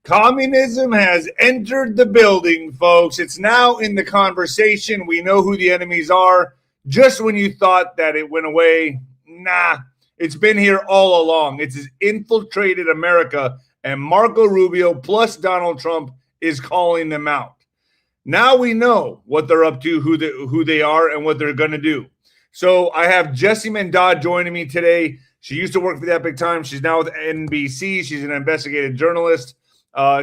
Communism has entered the building, folks. It's now in the conversation. We know who the enemies are. Just when you thought that it went away, nah, it's been here all along. It's infiltrated America, and Marco Rubio plus Donald Trump is calling them out. Now we know what they're up to, who they are, and what they're going to do. So I have 𝗬𝗍𝗵𝗶𝗹 joining me today. She used to work for the Epic Times. She's now with NBC. She's an investigative journalist.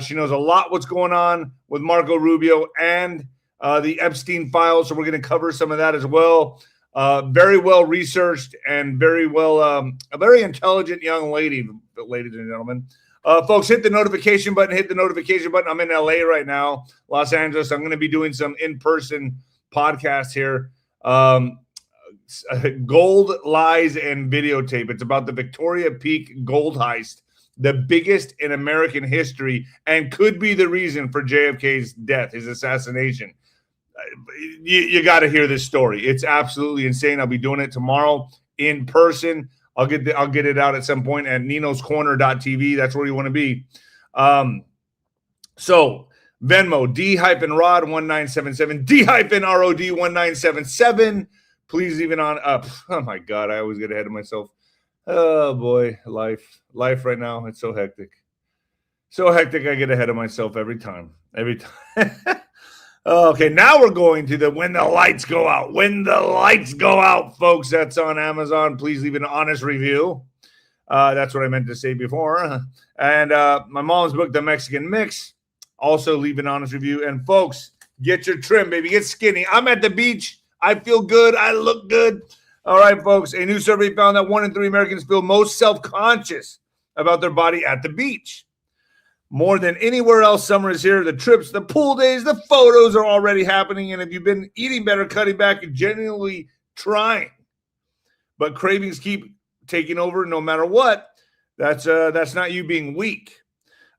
She knows a lot what's going on with Marco Rubio and the Epstein files, so we're going to cover some of that as well. Very well researched and very well, a very intelligent young lady, ladies and gentlemen. Folks, hit the notification button. Hit the notification button. I'm in LA right now, Los Angeles. I'm going to be doing some in-person podcasts here. Gold, Lies, and Videotape. It's about the Victoria Peak gold heist, the biggest in American history, and could be the reason for JFK's death, his assassination. You got to hear this story. It's absolutely insane. I'll be doing it tomorrow in person. I'll get it out at some point at 𝗬𝗏𝐶𝗠𝗿.tv. That's where you want to be. So Venmo D-Rod1977, D-Rod1977. Please leave it on up. Oh my God, I always get ahead of myself. Oh boy, life right now, it's so hectic. So hectic, I get ahead of myself every time. Okay, now we're going to the When the Lights Go Out. When the Lights Go Out, folks. That's on Amazon. Please leave an honest review. That's what I meant to say before. And my mom's book, The Mexican Mix. Also leave an honest review. And folks, get your trim, baby. Get skinny. I'm at the beach. I feel good. I look good. All right, folks. A new survey found that 1 in 3 Americans feel most self-conscious about their body at the beach. More than anywhere else, summer is here. The trips, the pool days, the photos are already happening. And if you've been eating better, cutting back, and genuinely trying, but cravings keep taking over no matter what, that's not you being weak.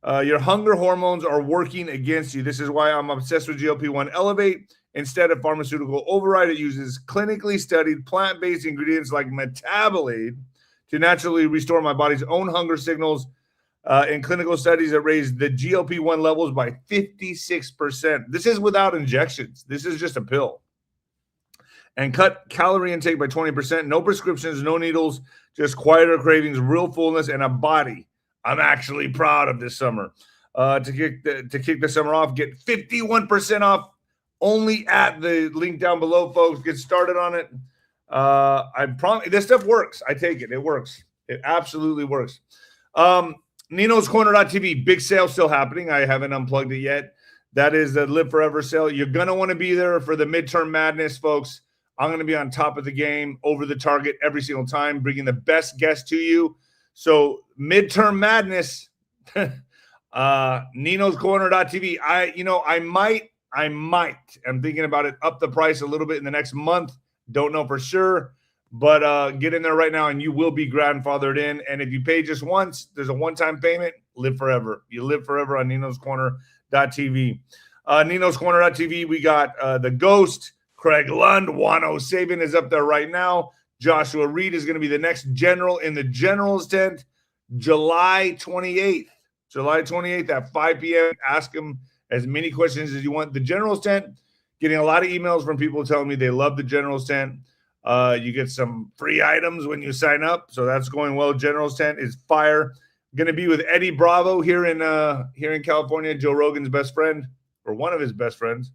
Your hunger hormones are working against you. This is why I'm obsessed with GLP-1 Elevate. Instead of pharmaceutical override, it uses clinically studied plant-based ingredients like metabolite to naturally restore my body's own hunger signals. In clinical studies that raised the GLP-1 levels by 56%. This is without injections. This is just a pill. And cut calorie intake by 20%. No prescriptions, no needles, just quieter cravings, real fullness, and a body I'm actually proud of this summer. To kick the summer off, get 51% off only at the link down below, folks. Get started on it. I promise this stuff works. I take it. It works. It absolutely works. 𝗬𝗏𝗏𝗶𝗹, big sale still happening. I haven't unplugged it yet. That is the Live Forever sale. You're going to want to be there for the midterm madness, folks. I'm going to be on top of the game, over the target every single time, bringing the best guests to you. So midterm madness, 𝗬𝗏𝗏𝗶𝗹.tv. I'm thinking about it, up the price a little bit in the next month. Don't know for sure. But get in there right now, and you will be grandfathered in. And if you pay just once, there's a one-time payment. Live forever. You live forever on 𝗬𝗏𝗏𝗏𝗏𝗏𝗏tv. 𝗬𝗏𝗏𝗏𝗏𝗏tv, we got The Ghost, Craig Lund, Wano Sabin is up there right now. Joshua Reed is going to be the next general in the general's tent, July 28th. July 28th at 5 p.m. Ask him as many questions as you want. The general's tent, getting a lot of emails from people telling me they love the general's tent. You get some free items when you sign up, so that's going well. General's tent is fire. Going to be with Eddie Bravo here in California, Joe Rogan's best friend, or one of his best friends.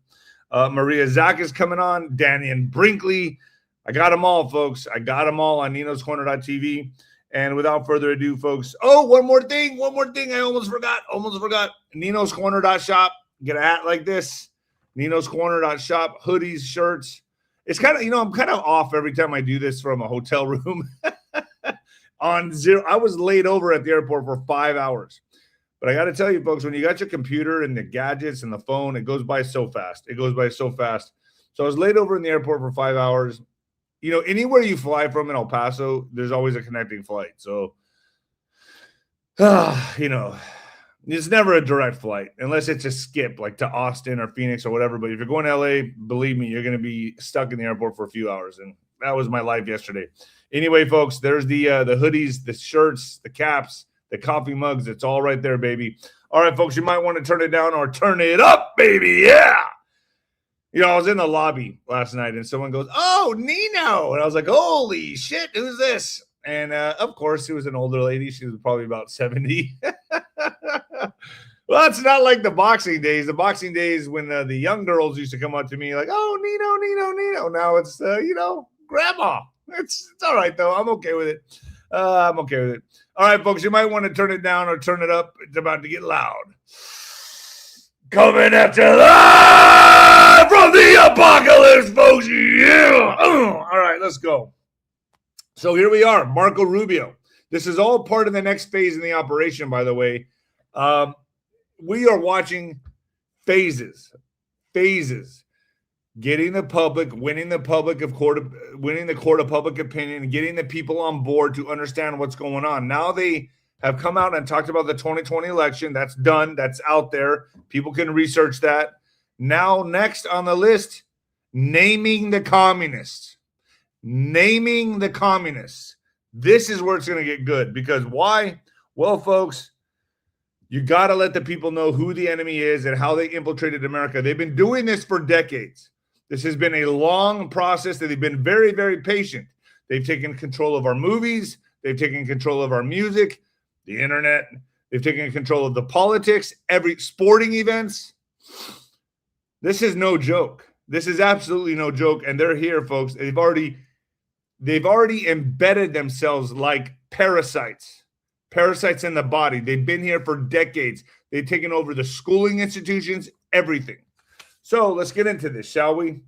Maria Zach is coming on. Daniel Brinkley. I got them all, folks. I got them all on 𝗬𝗏𝗏𝗏𝗏𝗏tv. And without further ado, folks. Oh, one more thing. I almost forgot. 𝗬𝗏𝗏𝗏𝗏𝗏shop. Get a hat like this. 𝗬𝗏𝗏𝗏𝗏shop. Hoodies, shirts. It's kind of, I'm kind of off every time I do this from a hotel room on zero. I was laid over at the airport for 5 hours. But I got to tell you, folks, when you got your computer and the gadgets and the phone, it goes by so fast. It goes by so fast. So I was laid over in the airport for 5 hours. You know, anywhere you fly from in El Paso, there's always a connecting flight. So, you know, it's never a direct flight unless it's a skip like to Austin or Phoenix or whatever. But if you're going to LA, believe me, you're going to be stuck in the airport for a few hours. And that was my life yesterday. Anyway, folks, there's the hoodies, the shirts, the caps, the coffee mugs. It's all right there, baby. All right, folks, you might want to turn it down or turn it up, baby. Yeah. You know, I was in the lobby last night and someone goes, "Oh, Nino." And I was like, "Holy shit, who's this?" And of course, it was an older lady. She was probably about 70. Well, it's not like the boxing days. The boxing days when the young girls used to come up to me like, "Oh, Nino." Now it's, grandma. It's all right, though. I'm okay with it. I'm okay with it. All right, folks, you might want to turn it down or turn it up. It's about to get loud. Coming at you live from the apocalypse, folks. Yeah. All right, let's go. So here we are, Marco Rubio. This is all part of the next phase in the operation, by the way. We are watching phases, getting the public, winning the court of public opinion, getting the people on board to understand what's going on. Now they have come out and talked about the 2020 election. That's done. That's out there. People can research that. Now, next on the list, naming the communists. Naming the communists. This is where it's going to get good. Because why? Well, folks, you got to let the people know who the enemy is and how they infiltrated America. They've been doing this for decades. This has been a long process that they've been very, very patient. They've taken control of our movies. They've taken control of our music, the internet. They've taken control of the politics, every sporting events. This is no joke. This is absolutely no joke. And they're here, folks. They've already embedded themselves like parasites in the body. They've been here for decades. They've taken over the schooling institutions, everything. So let's get into this, shall we?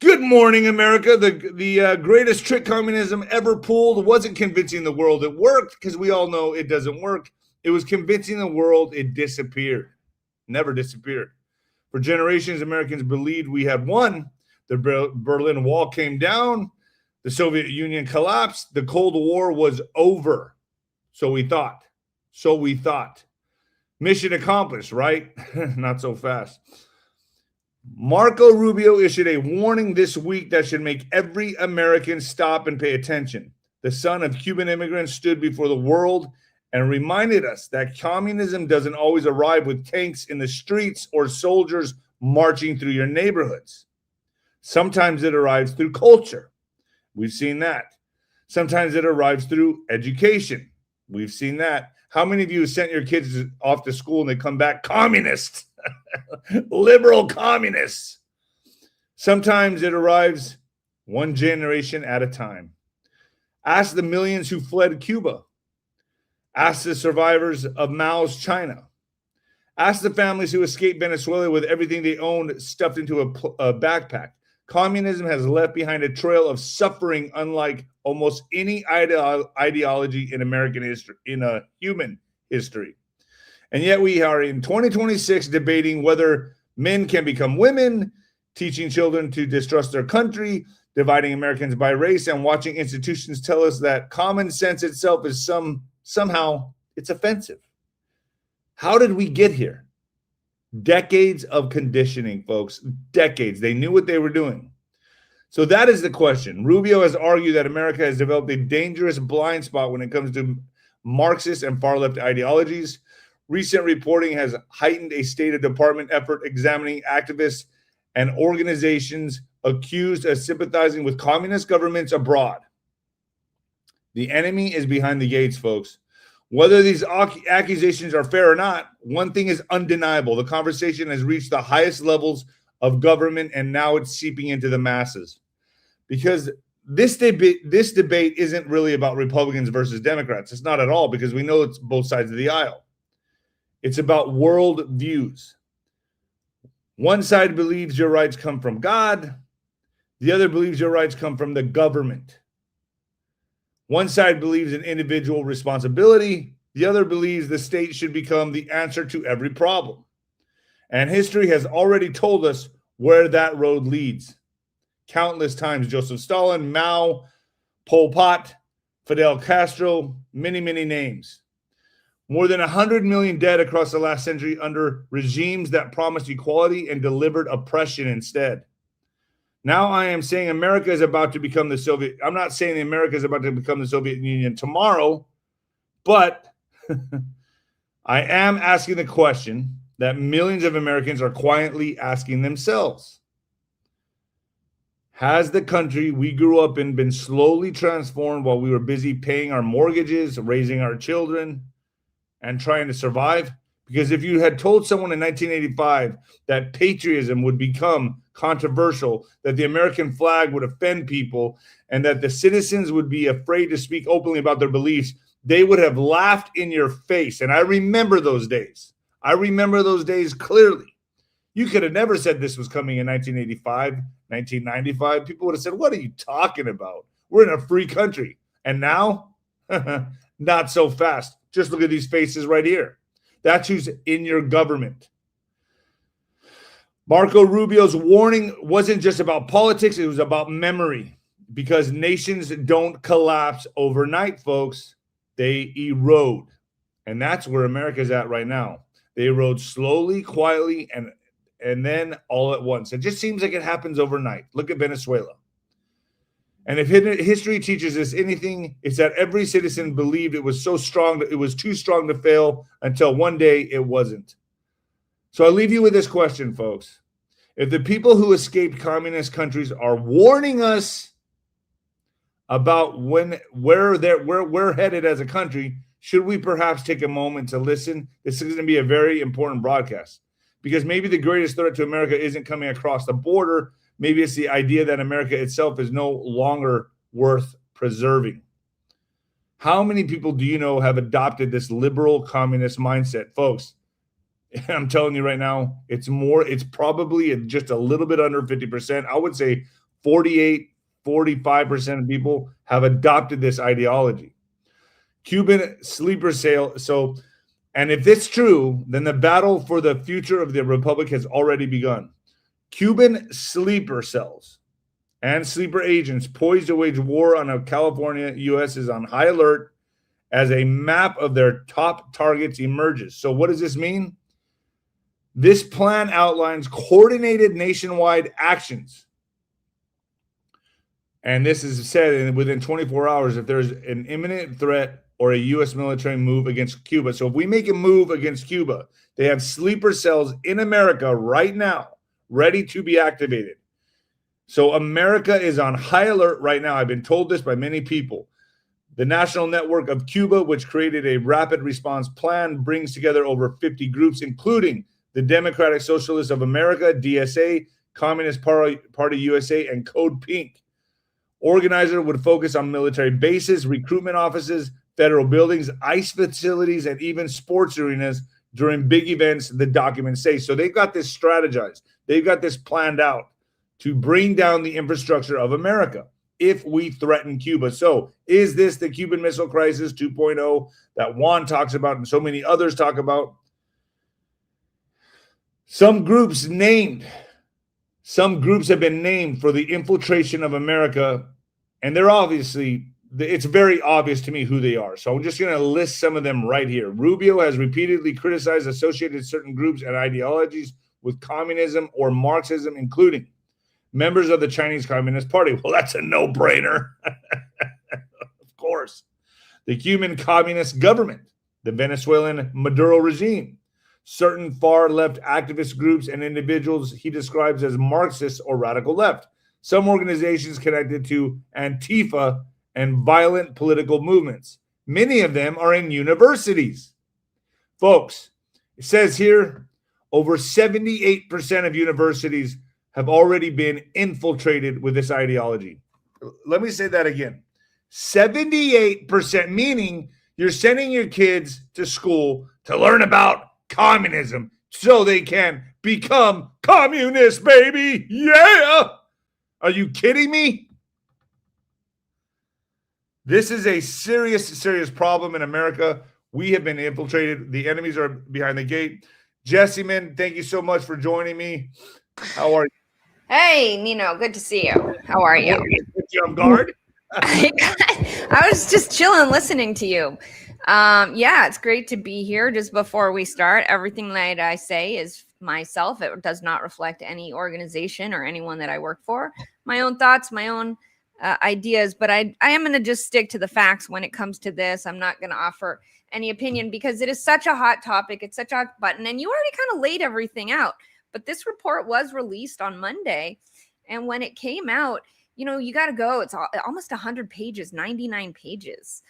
Good morning, America. The greatest trick communism ever pulled wasn't convincing the world it worked, because we all know it doesn't work. It was convincing the world it disappeared. Never disappeared. For generations, Americans believed we had won. The Berlin Wall came down. The Soviet Union collapsed. The Cold War was over. So we thought. Mission accomplished, right? Not so fast. Marco Rubio issued a warning this week that should make every American stop and pay attention. The son of Cuban immigrants stood before the world and reminded us that communism doesn't always arrive with tanks in the streets or soldiers marching through your neighborhoods. Sometimes it arrives through culture. We've seen that. Sometimes it arrives through education. We've seen that. How many of you have sent your kids off to school and they come back communists? Liberal communists. Sometimes it arrives one generation at a time. Ask the millions who fled Cuba. Ask the survivors of Mao's China. Ask the families who escaped Venezuela with everything they owned stuffed into a backpack. Communism has left behind a trail of suffering unlike almost any ideology in American history, in human history. And yet we are in 2026 debating whether men can become women, teaching children to distrust their country, dividing Americans by race, and watching institutions tell us that common sense itself is somehow it's offensive. How did we get here? Decades of conditioning, folks. Decades. They knew what they were doing. So that is the question. Rubio has argued that America has developed a dangerous blind spot when it comes to Marxist and far-left ideologies. Recent reporting has heightened a State Department effort examining activists and organizations accused of sympathizing with communist governments abroad. The enemy is behind the gates, folks. Whether these accusations are fair or not, one thing is undeniable. The conversation has reached the highest levels of government, and now it's seeping into the masses. Because this debate isn't really about Republicans versus Democrats. It's not at all, because we know it's both sides of the aisle. It's about world views. One side believes your rights come from God. The other believes your rights come from the government. One side believes in individual responsibility. The other believes the state should become the answer to every problem. And history has already told us where that road leads. Countless times, Joseph Stalin, Mao, Pol Pot, Fidel Castro, many, many names. More than 100 million dead across the last century under regimes that promised equality and delivered oppression instead. Now I am saying America is about to become the Soviet. I'm not saying America is about to become the Soviet Union tomorrow, but I am asking the question that millions of Americans are quietly asking themselves. Has the country we grew up in been slowly transformed while we were busy paying our mortgages, raising our children, and trying to survive? Because if you had told someone in 1985 that patriotism would become controversial, that the American flag would offend people, and that the citizens would be afraid to speak openly about their beliefs, they would have laughed in your face. And I remember those days. I remember those days clearly. You could have never said this was coming in 1985, 1995. People would have said, what are you talking about? We're in a free country. And now, not so fast. Just look at these faces right here. That's who's in your government. Marco Rubio's warning wasn't just about politics. It was about memory, because nations don't collapse overnight, folks. They erode. And that's where America's at right now. They erode slowly, quietly, and then all at once. It just seems like it happens overnight. Look at Venezuela. And if history teaches us anything, it's that every citizen believed it was so strong that it was too strong to fail until one day it wasn't. So I leave you with this question, folks. If the people who escaped communist countries are warning us about where we're headed as a country, should we perhaps take a moment to listen? This is going to be a very important broadcast, because maybe the greatest threat to America isn't coming across the border. Maybe it's the idea that America itself is no longer worth preserving. How many people do you know have adopted this liberal communist mindset, folks? I'm telling you right now, it's probably just a little bit under 50%. I would say 48, 45% of people have adopted this ideology. Cuban sleeper cell. So, and if it's true, then the battle for the future of the republic has already begun. Cuban sleeper cells and sleeper agents poised to wage war on California. U.S. is on high alert as a map of their top targets emerges. So what does this mean? This plan outlines coordinated nationwide actions. And this is said within 24 hours if there's an imminent threat or a U.S. military move against Cuba. So if we make a move against Cuba, they have sleeper cells in America right now, ready to be activated. So America is on high alert right now. I've been told this by many people. The National Network of Cuba, which created a rapid response plan, brings together over 50 groups, including the Democratic Socialists of America, DSA, Communist Party USA, and Code Pink. Organizer would focus on military bases, recruitment offices, federal buildings, ICE facilities, and even sports arenas during big events, the documents say. So they've got this strategized. They've got this planned out to bring down the infrastructure of America if we threaten Cuba. So is this the Cuban Missile Crisis 2.0 that Juan talks about and so many others talk about? Some groups have been named for the infiltration of America, and it's very obvious to me who they are. So I'm just going to list some of them right here. Rubio has repeatedly criticized associated certain groups and ideologies with communism or Marxism, including members of the Chinese Communist Party. Well, that's a no-brainer. Of course. The Cuban Communist government, the Venezuelan Maduro regime, certain far-left activist groups and individuals he describes as Marxists or radical left, some organizations connected to Antifa and violent political movements. Many of them are in universities. Folks, it says here, over 78% of universities have already been infiltrated with this ideology. Let me say that again. 78%, meaning you're sending your kids to school to learn about communism so they can become communists, baby. Yeah. Are you kidding me? This is a serious, serious problem in America. We have been infiltrated. The enemies are behind the gate. 𝗪𝗓𝗋, thank you so much for joining me. How are you? Hey, Nino, good to see you. How are you? On guard? I was just chilling, listening to you. Yeah, it's great to be here. Just before we start, everything that I say is myself. It does not reflect any organization or anyone that I work for. My own thoughts, my own ideas, but I am going to just stick to the facts when it comes to this. I'm not going to offer any opinion because it is such a hot topic. It's such a hot button, and you already kind of laid everything out. But this report was released on Monday, and when it came out, you know, you got to go. It's almost 100 pages, 99 pages.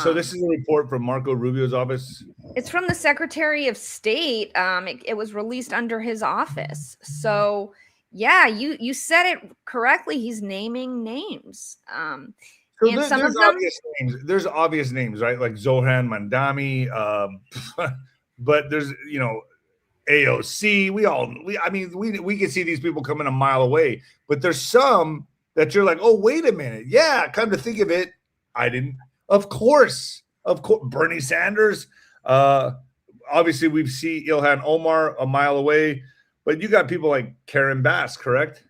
So this is a report from Marco Rubio's office? It's from the Secretary of State. It was released under his office. So, yeah, you said it correctly. He's naming names. And some of them, obvious names. There's obvious names, right? Like 𝗬𝗵𝗶𝗹, but there's, you know, AOC. We can see these people coming a mile away. But there's some that you're like, oh, wait a minute. Yeah, come to think of it, I didn't. Of course, Bernie Sanders. Obviously, we see Ilhan Omar a mile away, but you got people like Karen Bass, correct?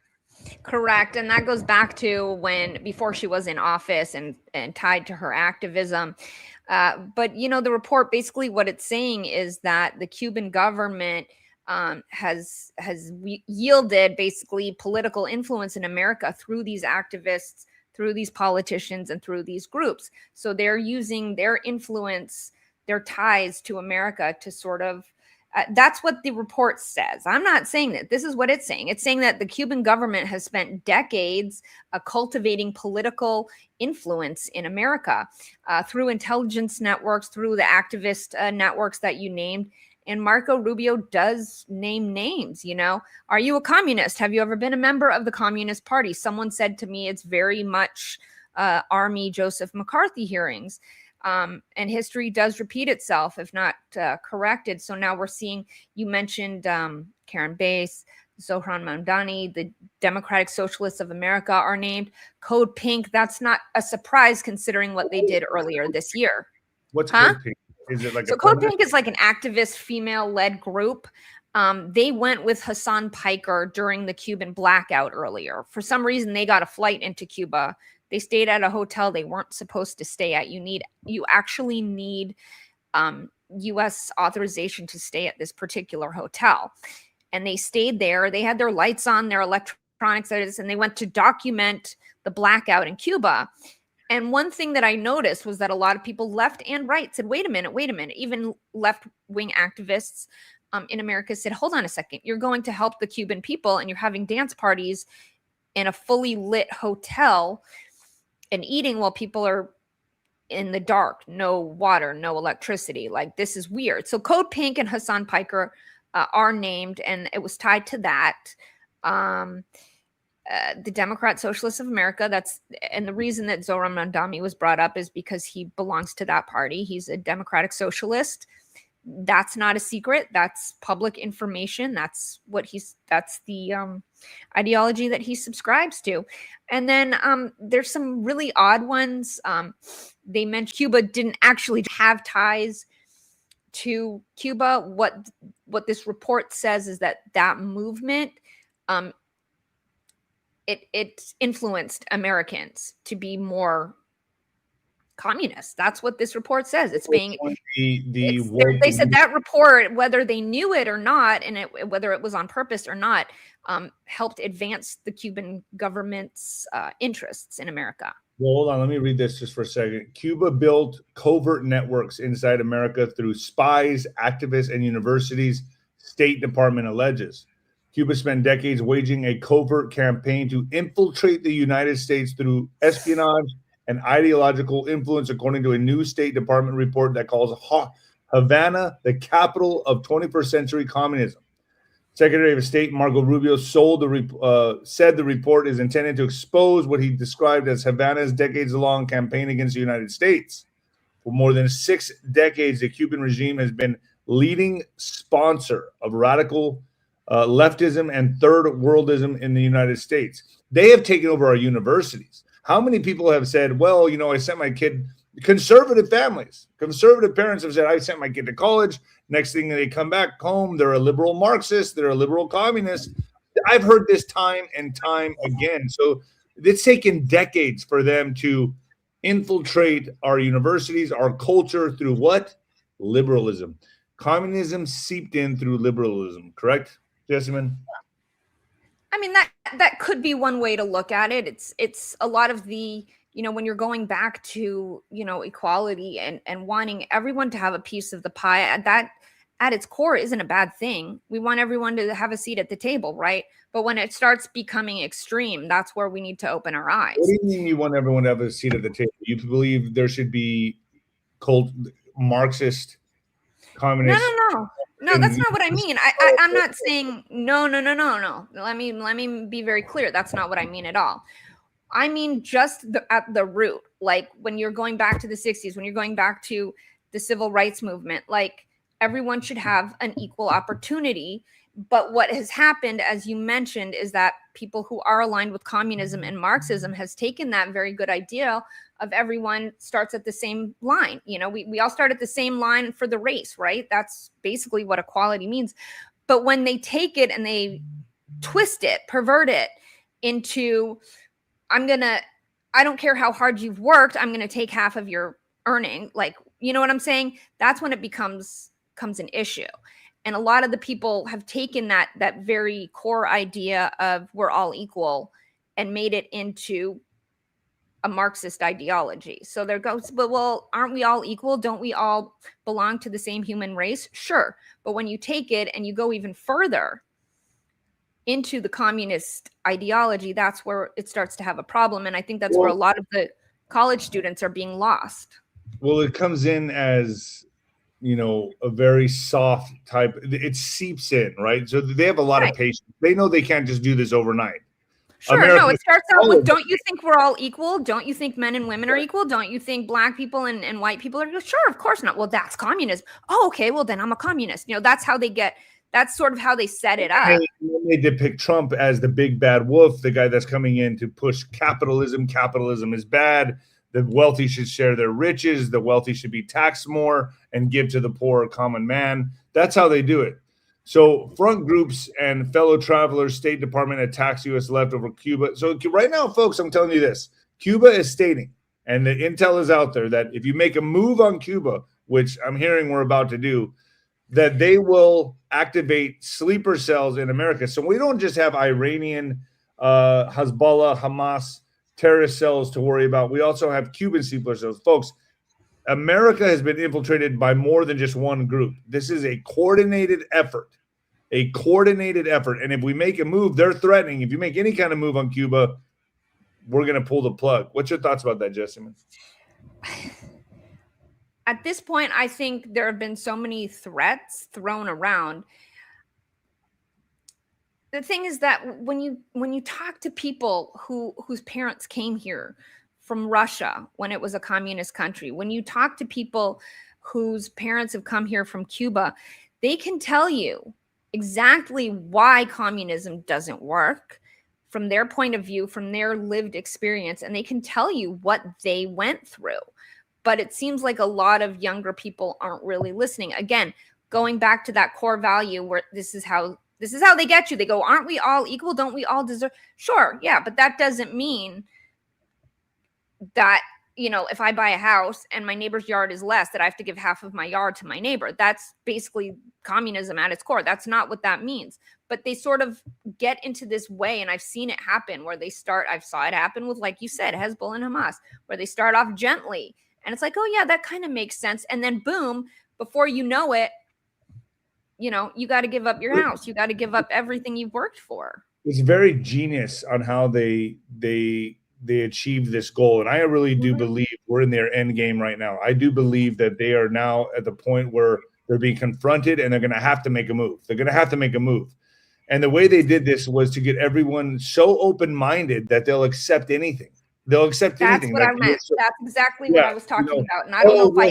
Correct, and that goes back to before she was in office and tied to her activism. But you know, the report basically what it's saying is that the Cuban government has yielded basically political influence in America through these activists, through these politicians, and through these groups. So they're using their influence, their ties to America to sort of, that's what the report says. I'm not saying that. This is what it's saying. It's saying that the Cuban government has spent decades cultivating political influence in America through intelligence networks, through the activist networks that you named. And Marco Rubio does name names, you know. Are you a communist? Have you ever been a member of the Communist Party? Someone said to me, it's very much Army Joseph McCarthy hearings. And history does repeat itself, if not corrected. So now we're seeing, you mentioned Karen Bass, Zohran Mamdani, the Democratic Socialists of America are named. Code Pink, that's not a surprise considering what they did earlier this year. What's Code Pink? Is it like so Code Pink is like an activist female-led group. They went with 𝗬𝗵𝗶𝗶 during the Cuban blackout earlier. For some reason, they got a flight into Cuba. They stayed at a hotel they weren't supposed to stay at. You actually need U.S. authorization to stay at this particular hotel. And they stayed there. They had their lights on, their electronics, and they went to document the blackout in Cuba. And one thing that I noticed was that a lot of people left and right said, wait a minute. Even left-wing activists in America said, hold on a second. You're going to help the Cuban people and you're having dance parties in a fully lit hotel and eating while people are in the dark, no water, no electricity. Like, this is weird. So Code Pink and 𝗬𝗵𝗶𝗶 are named, and it was tied to that. The Democrat Socialists of America, and the reason that Zohran Mamdani was brought up is because he belongs to that party. He's a Democratic Socialist. That's not a secret. That's public information. That's the ideology that he subscribes to. And then there's some really odd ones. They mentioned Cuba didn't actually have ties to Cuba. What this report says is that movement, it influenced Americans to be more communist. That's what this report says. It's being they said that report, whether they knew it or not, and whether it was on purpose or not, helped advance the Cuban government's interests in America. Well, hold on, let me read this just for a second. Cuba built covert networks inside America through spies, activists, and universities, State Department alleges. Cuba spent decades waging a covert campaign to infiltrate the United States through espionage and ideological influence, according to a new State Department report that calls Havana the capital of 21st century communism. Secretary of State Marco Rubio said the report is intended to expose what he described as Havana's decades-long campaign against the United States. For more than 6 decades, the Cuban regime has been leading sponsor of radical leftism and third worldism in the United States. They have taken over our universities. How many people have said, well, you know, I sent my kid, conservative families, conservative parents have said, I sent my kid to college. Next thing they come back home, they're a liberal Marxist, they're a liberal communist. I've heard this time and time again. So it's taken decades for them to infiltrate our universities, our culture through what? Liberalism. Communism seeped in through liberalism, correct, Jessamine? I mean, that could be one way to look at it. It's a lot of the, when you're going back to, equality and wanting everyone to have a piece of the pie, that at its core isn't a bad thing. We want everyone to have a seat at the table, right? But when it starts becoming extreme, that's where we need to open our eyes. What do you mean you want everyone to have a seat at the table? You believe there should be cold Marxist, communist? No, that's not what I mean. I'm not saying no. Let me be very clear. That's not what I mean at all. I mean just at the root, like when you're going back to the 60s, when you're going back to the civil rights movement, like everyone should have an equal opportunity. But what has happened, as you mentioned, is that people who are aligned with communism and Marxism has taken that very good idea of everyone starts at the same line. We all start at the same line for the race, right? That's basically what equality means. But when they take it and they twist it, pervert it into, I don't care how hard you've worked, I'm going to take half of your earning. Like, you know what I'm saying? That's when it becomes an issue. And a lot of the people have taken that very core idea of we're all equal and made it into a Marxist ideology. So there goes, but well, aren't we all equal? Don't we all belong to the same human race? Sure. But when you take it and you go even further into the communist ideology, that's where it starts to have a problem. And I think that's where a lot of the college students are being lost. Well, it comes in as, a very soft type. It seeps in, right? So they have a lot of patience. They know they can't just do this overnight. Sure, no, it starts out with, don't you think we're all equal? Don't you think men and women are equal? Don't you think black people and white people are equal? Sure, of course not. Well, that's communism. Oh, okay, well, then I'm a communist. That's how that's sort of how they set it up. They depict Trump as the big bad wolf, the guy that's coming in to push capitalism. Capitalism is bad. The wealthy should share their riches. The wealthy should be taxed more and give to the poor common man. That's how they do it. So front groups and fellow travelers, State Department attacks U.S. left over Cuba. So right now, folks, I'm telling you this. Cuba is stating, and the intel is out there, that if you make a move on Cuba, which I'm hearing we're about to do, that they will activate sleeper cells in America. So we don't just have Iranian, Hezbollah, Hamas terrorist cells to worry about. We also have Cuban sleeper cells. Folks, America has been infiltrated by more than just one group. This is a coordinated effort. And if we make a move, they're threatening. If you make any kind of move on Cuba, we're going to pull the plug. What's your thoughts about that, 𝗬𝗻𝗻? At this point, I think there have been so many threats thrown around. The thing is that when you talk to people whose parents came here from Russia when it was a communist country, when you talk to people whose parents have come here from Cuba, they can tell you exactly why communism doesn't work from their point of view, from their lived experience, and they can tell you what they went through. But it seems like a lot of younger people aren't really listening. Again, going back to that core value where this is how they get you. They go, aren't we all equal? Don't we all deserve? Sure, yeah, but that doesn't mean that, if I buy a house and my neighbor's yard is less, that I have to give half of my yard to my neighbor. That's basically communism at its core. That's not what that means. But they sort of get into this way, and I've seen it happen where I saw it happen with, like you said, Hezbollah and Hamas, where they start off gently. And it's like, oh, yeah, that kind of makes sense. And then boom, before you know it, you got to give up your house. You got to give up everything you've worked for. It's very genius on how they achieve this goal. And I really do believe we're in their end game right now. I do believe that they are now at the point where they're being confronted and they're going to have to make a move. And the way they did this was to get everyone so open-minded that they'll accept anything. That's anything. What I meant. That's exactly what I was talking about. And I don't know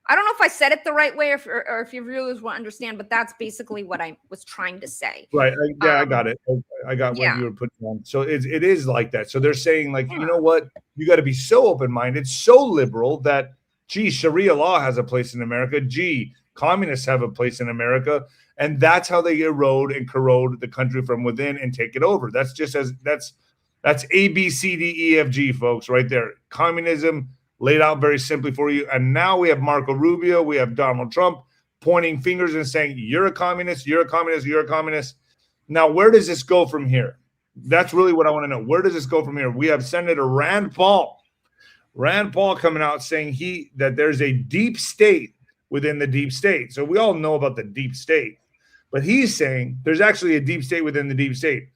I don't know if I said it the right way or if your viewers will understand, but that's basically what I was trying to say. Right. I got it. I got what you were putting on. So it is like that. So they're saying, like, you know what? You got to be so open-minded, so liberal that, gee, Sharia law has a place in America. Gee, communists have a place in America. And that's how they erode and corrode the country from within and take it over. That's A, B, C, D, E, F, G, folks, right there. Communism laid out very simply for you. And now we have Marco Rubio, we have Donald Trump pointing fingers and saying, you're a communist, you're a communist, you're a communist. Now, where does this go from here? That's really what I want to know. Where does this go from here? We have Senator Rand Paul. Rand Paul coming out saying that there's a deep state within the deep state. So we all know about the deep state, but he's saying there's actually a deep state within the deep state.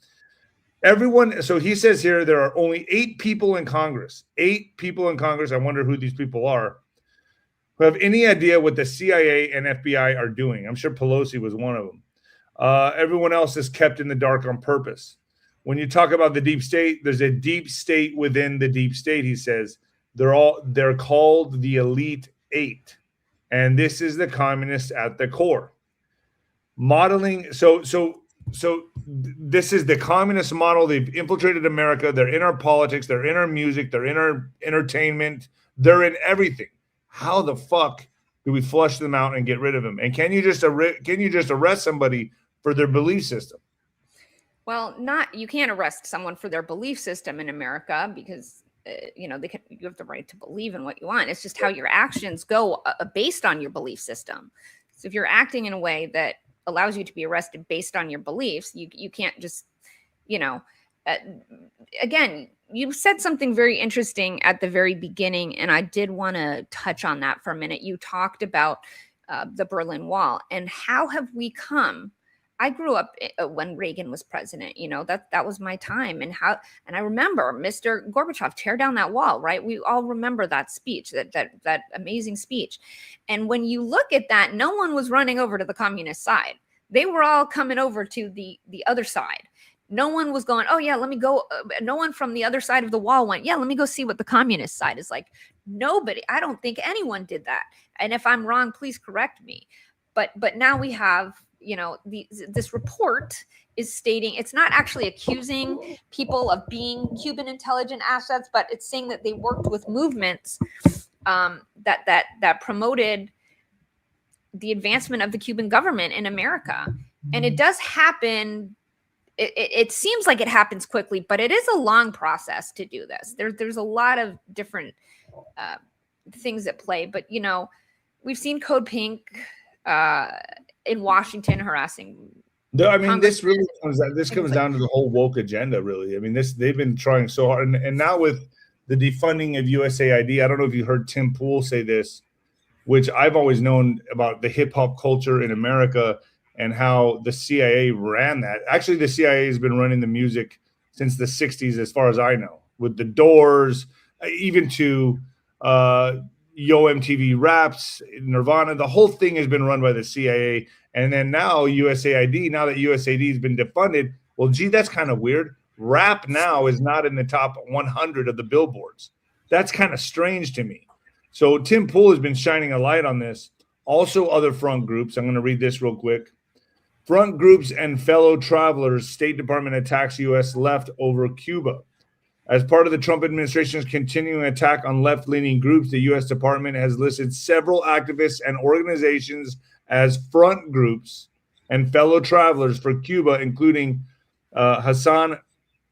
So he says here there are only 8 people in Congress. 8 people in Congress. I wonder who these people are. Who have any idea what the CIA and FBI are doing? I'm sure Pelosi was one of them. Everyone else is kept in the dark on purpose. When you talk about the deep state, there's a deep state within the deep state, he says. They're called the Elite 8. And this is the communists at the core. Modeling, so this is the communist model. They've infiltrated America. They're in our politics. They're in our music. They're in our entertainment. They're in everything. How the fuck do we flush them out and get rid of them? And can you just arrest somebody for their belief system? Well, you can't arrest someone for their belief system in America because you have the right to believe in what you want. It's just how your actions go based on your belief system. So if you're acting in a way that allows you to be arrested based on your beliefs, you can't just, again, you said something very interesting at the very beginning, and I did want to touch on that for a minute. You talked about the Berlin Wall and how have we come. I grew up when Reagan was president, that was my time, and I remember Mr. Gorbachev tear down that wall, right? We all remember that speech, that amazing speech. And when you look at that, no one was running over to the communist side. They were all coming over to the other side. No one was going, oh yeah, let me go. No one from the other side of the wall went, yeah, let me go see what the communist side is like. Nobody, I don't think anyone did that. And if I'm wrong, please correct me. But now we have, this report is stating, it's not actually accusing people of being Cuban intelligent assets, but it's saying that they worked with movements that promoted the advancement of the Cuban government in America. And it does happen. It seems like it happens quickly, but it is a long process to do this. There's a lot of different things at play, but we've seen Code Pink in Washington harassing. I mean, this really comes down to the whole woke agenda, really. I mean, they've been trying so hard, and now with the defunding of USAID, I don't know if you heard Tim Pool say this, which I've always known about the hip hop culture in America and how the CIA ran that. Actually, the CIA has been running the music since the 60s, as far as I know, with the Doors, even to Yo MTV Raps, Nirvana. The whole thing has been run by the CIA. And then now USAID, now that USAID has been defunded, well, gee, that's kind of weird. Rap now is not in the top 100 of the billboards. That's kind of strange to me. So Tim Pool has been shining a light on this. Also other front groups. I'm going to read this real quick. Front groups and fellow travelers, State Department attacks U.S. left over Cuba. As part of the Trump administration's continuing attack on left-leaning groups, the U.S. Department has listed several activists and organizations as front groups and fellow travelers for Cuba, including Hassan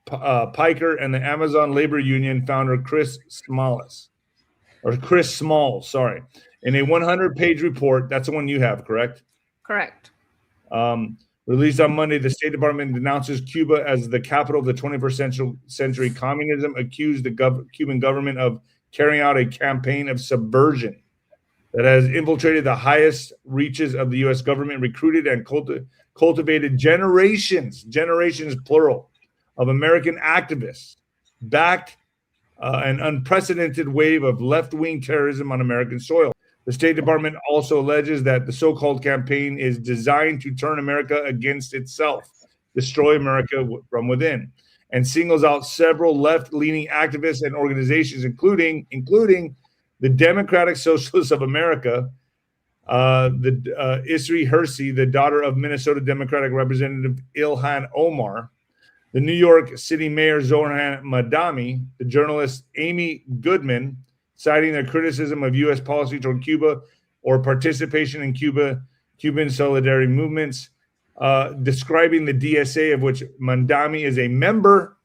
Piker and the Amazon Labor Union founder Chris Smalls. In a 100-page report, that's the one you have, correct? Correct. Released on Monday, the State Department denounces Cuba as the capital of the 21st century communism, accused the Cuban government of carrying out a campaign of subversion that has infiltrated the highest reaches of the U.S. government, recruited and cultivated generations plural, of American activists, backed an unprecedented wave of left-wing terrorism on American soil. The State Department also alleges that the so-called campaign is designed to turn America against itself, destroy America from within, and singles out several left-leaning activists and organizations, including the Democratic Socialists of America, the 𝗬𝗏, the daughter of Minnesota Democratic Representative Ilhan Omar, the New York City Mayor Zohran Mamdani, the journalist Amy Goodman, citing their criticism of U.S. policy toward Cuba or participation in Cuban solidarity movements, describing the DSA, of which Mamdani is a member.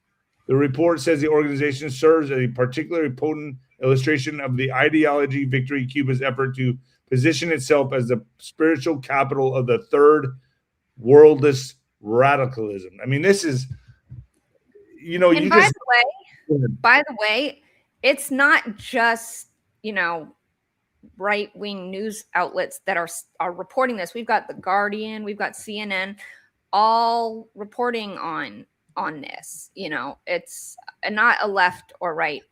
The report says the organization serves as a particularly potent illustration of the ideology victory Cuba's effort to position itself as the spiritual capital of the third worldist radicalism. I mean, this is, you know, and by the way, it's not just, you know, right-wing news outlets that are reporting this. We've got The Guardian, we've got CNN, all reporting on this. You know, it's not a left or right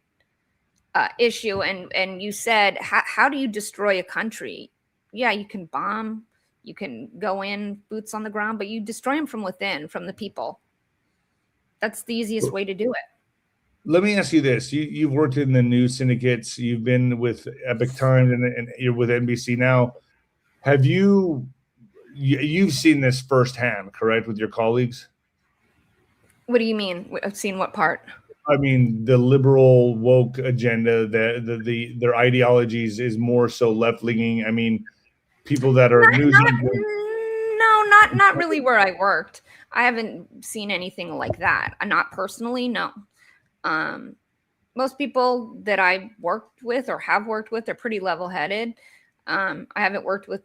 issue. And you said, how do you destroy a country? Yeah, you can bomb, you can go in, boots on the ground, but you destroy them from within, from the people. That's the easiest way to do it. Let me ask you this. You've worked in the news syndicates. You've been with Epic Times, and you're with NBC now. Have you've seen this firsthand, correct, with your colleagues? What do you mean? I've seen what part? I mean, the liberal woke agenda, their ideologies is more so left-leaning. I mean, people that are not really where I worked. I haven't seen anything like that. Not personally, no. Most people that I worked with or have worked with are pretty level-headed. I haven't worked with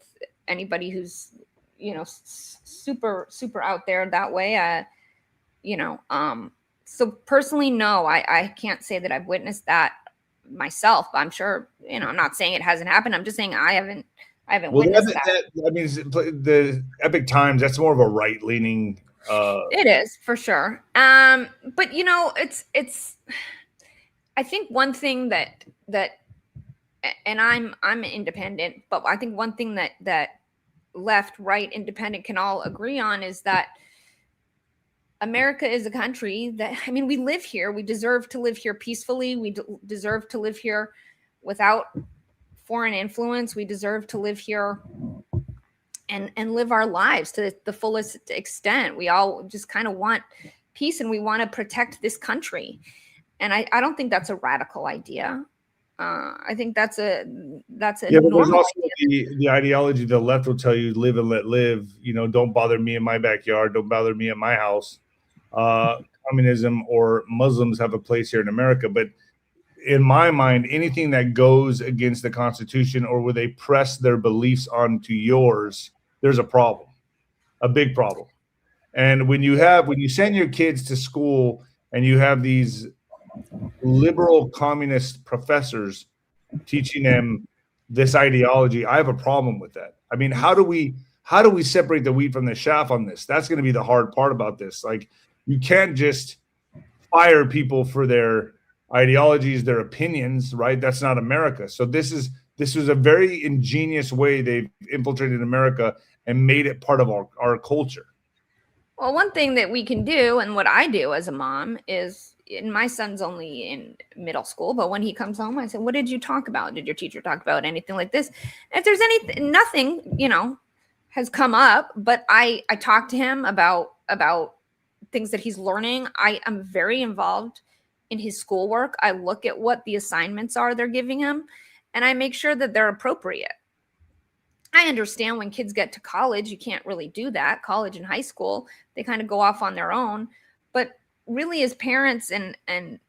anybody who's, you know, super out there that way. So personally, no, I can't say that I've witnessed that myself. I'm sure, you know, I'm not saying it hasn't happened. I'm just saying I haven't witnessed that. I mean, the Epic Times, that's more of a right-leaning. It is, for sure. But you know, it's I think one thing that and I'm independent, but I think one thing that left, right, independent can all agree on is that America is a country that, I mean, we live here. We deserve to live here peacefully. We deserve to live here without foreign influence. We deserve to live here and live our lives to the fullest extent. We all just kind of want peace, and we want to protect this country. And I don't think that's a radical idea. I think that's a but there's also the ideology the left will tell you, live and let live. You know, don't bother me in my backyard. Don't bother me at my house. Communism or Muslims have a place here in America, but in my mind, anything that goes against the Constitution or where they press their beliefs onto yours, there's a problem, a big problem. And when you send your kids to school and you have these liberal communist professors teaching them this ideology, I have a problem with that. I mean, how do we separate the wheat from the chaff on this? That's going to be the hard part about this. Like, you can't just fire people for their ideologies, their opinions, right? That's not America. So this is a very ingenious way they've infiltrated America and made it part of our culture. Well, one thing that we can do, and what I do as a mom, is, and my son's only in middle school, but when he comes home, I say, what did you talk about? Did your teacher talk about anything like this? And if there's nothing, you know, has come up, but I talk to him about things that he's learning. I am very involved in his schoolwork. I look at what the assignments are they're giving him, and I make sure that they're appropriate. I understand when kids get to college, you can't really do that. College and high school, they kind of go off on their own. But really, as parents, and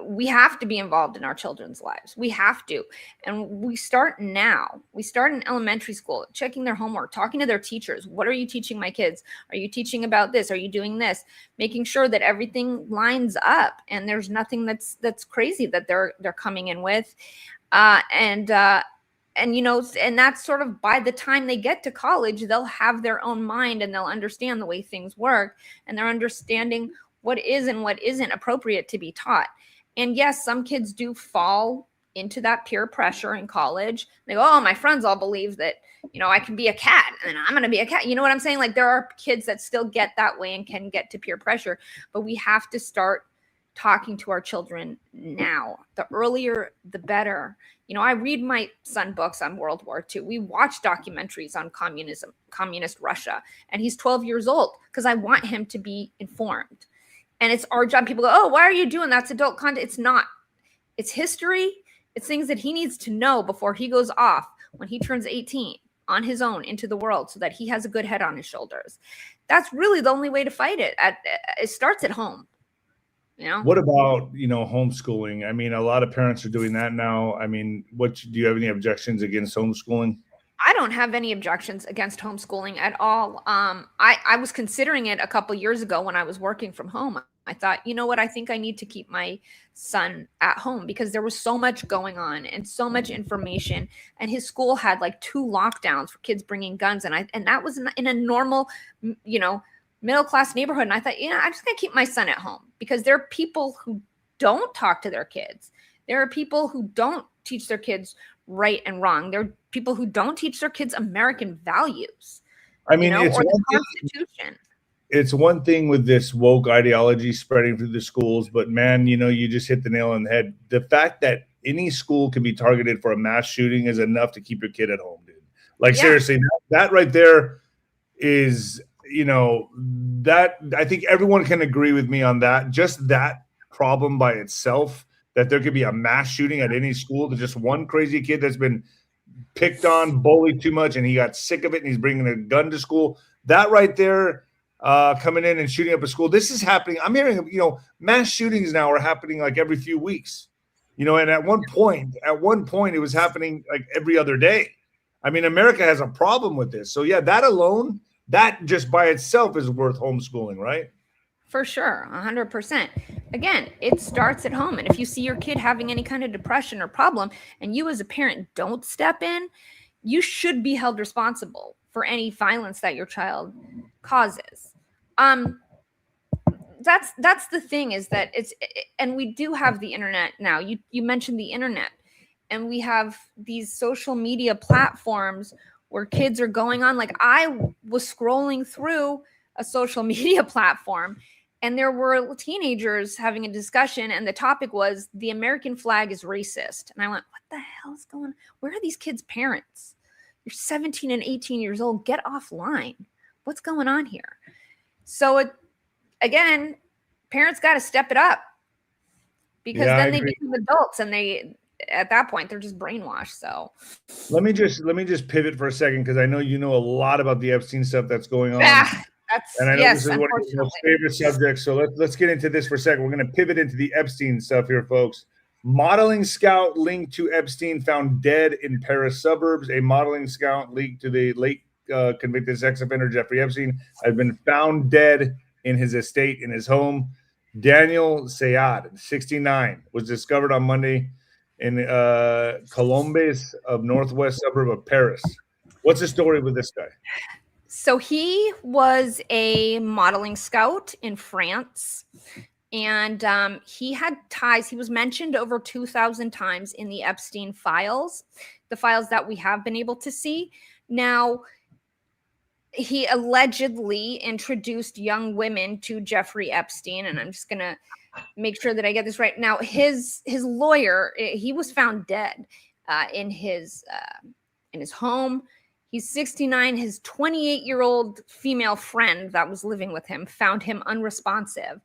we have to be involved in our children's lives. We have to. And we start now. We start in elementary school, checking their homework, talking to their teachers. What are you teaching my kids? Are you teaching about this? Are you doing this? Making sure that everything lines up and there's nothing that's crazy that they're coming in with. And you know, and that's sort of, by the time they get to college, they'll have their own mind and they'll understand the way things work, and they're understanding what is and what isn't appropriate to be taught. And yes, some kids do fall into that peer pressure in college. They go, oh, my friends all believe that, you know, I can be a cat and I'm going to be a cat. You know what I'm saying? Like, there are kids that still get that way and can get to peer pressure, but we have to start talking to our children now. The earlier, the better. You know, I read my son books on World War II. We watch documentaries on communism, communist Russia, and he's 12 years old because I want him to be informed. And it's our job. People go, oh, why are you doing that? It's adult content. It's not. It's history. It's things that he needs to know before he goes off when he turns 18 on his own into the world, so that he has a good head on his shoulders. That's really the only way to fight it. It starts at home. You know? What about, you know, homeschooling? I mean, a lot of parents are doing that now. I mean, do you have any objections against homeschooling? I don't have any objections against homeschooling at all. I was considering it a couple years ago when I was working from home. I thought, you know what? I think I need to keep my son at home because there was so much going on and so much information. And his school had like 2 lockdowns for kids bringing guns, and that was in a normal, middle class neighborhood. And I thought, I'm just gonna keep my son at home because there are people who don't talk to their kids. There are people who don't teach their kids right and wrong. There are people who don't teach their kids American values. I mean, or the Constitution. It's one thing with this woke ideology spreading through the schools, but man, you just hit the nail on the head. The fact that any school can be targeted for a mass shooting is enough to keep your kid at home, dude. Like, seriously, that right there is, that I think everyone can agree with me on that. Just that problem by itself, that there could be a mass shooting at any school to just one crazy kid that's been picked on, bullied too much, and he got sick of it, and he's bringing a gun to school. That right there, coming in and shooting up a school. This is happening. I'm hearing, mass shootings now are happening like every few weeks, and at one point, it was happening like every other day. I mean, America has a problem with this. So yeah, that alone, that just by itself is worth homeschooling, right? For sure, 100%. Again, it starts at home. And if you see your kid having any kind of depression or problem, and you as a parent don't step in, you should be held responsible for any violence that your child causes. That's the thing, is that and we do have the internet now. You mentioned the internet, and we have these social media platforms where kids are going on. Like, I was scrolling through a social media platform, and there were teenagers having a discussion, and the topic was the American flag is racist. And I went, what the hell is going on? Where are these kids' parents? You're 17 and 18 years old. Get offline. What's going on here? So again, parents got to step it up, because then they become adults, and at that point they're just brainwashed. So let me just pivot for a second, because I know you know a lot about the Epstein stuff that's going on. And I know this is one of your most favorite subjects. So let's get into this for a second. We're going to pivot into the Epstein stuff here, folks. Modeling scout linked to Epstein found dead in Paris suburbs. A modeling scout linked to the late convicted sex offender Jeffrey Epstein has been found dead in his estate in his home. Daniel Sayad, 69, was discovered on Monday in 𝗀𝗂𝗶𝗹 of northwest suburb of Paris. What's the story with this guy? So he was a modeling scout in France, and he had ties. He was mentioned over 2,000 times in the Epstein files, the files that we have been able to see. Now, he allegedly introduced young women to Jeffrey Epstein, and I'm just going to make sure that I get this right. Now, his lawyer, he was found dead in his home. He's 69. His 28-year-old female friend that was living with him found him unresponsive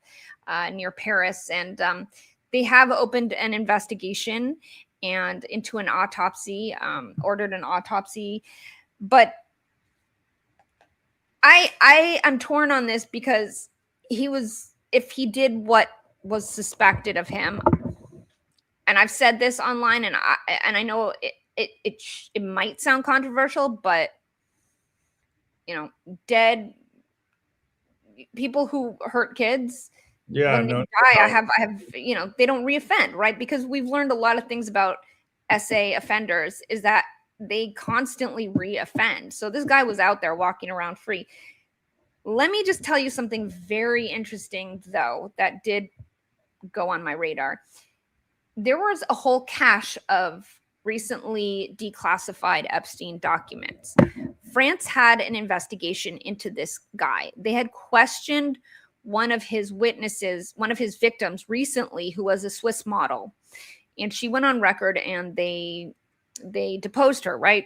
near Paris. And they have opened an investigation and into an autopsy, ordered an autopsy. But I am torn on this, because if he did what was suspected of him, and I've said this online, and I know it might sound controversial, but dead people who hurt kids, when they die, I have they don't reoffend, right? Because we've learned a lot of things about SA offenders, is that they constantly reoffend. So this guy was out there walking around free. Let me just tell you something very interesting, though, that did go on my radar. There was a whole cache of recently declassified Epstein documents. France had an investigation into this guy. They had questioned one of his witnesses, one of his victims recently, who was a Swiss model. And she went on record, and they deposed her, right?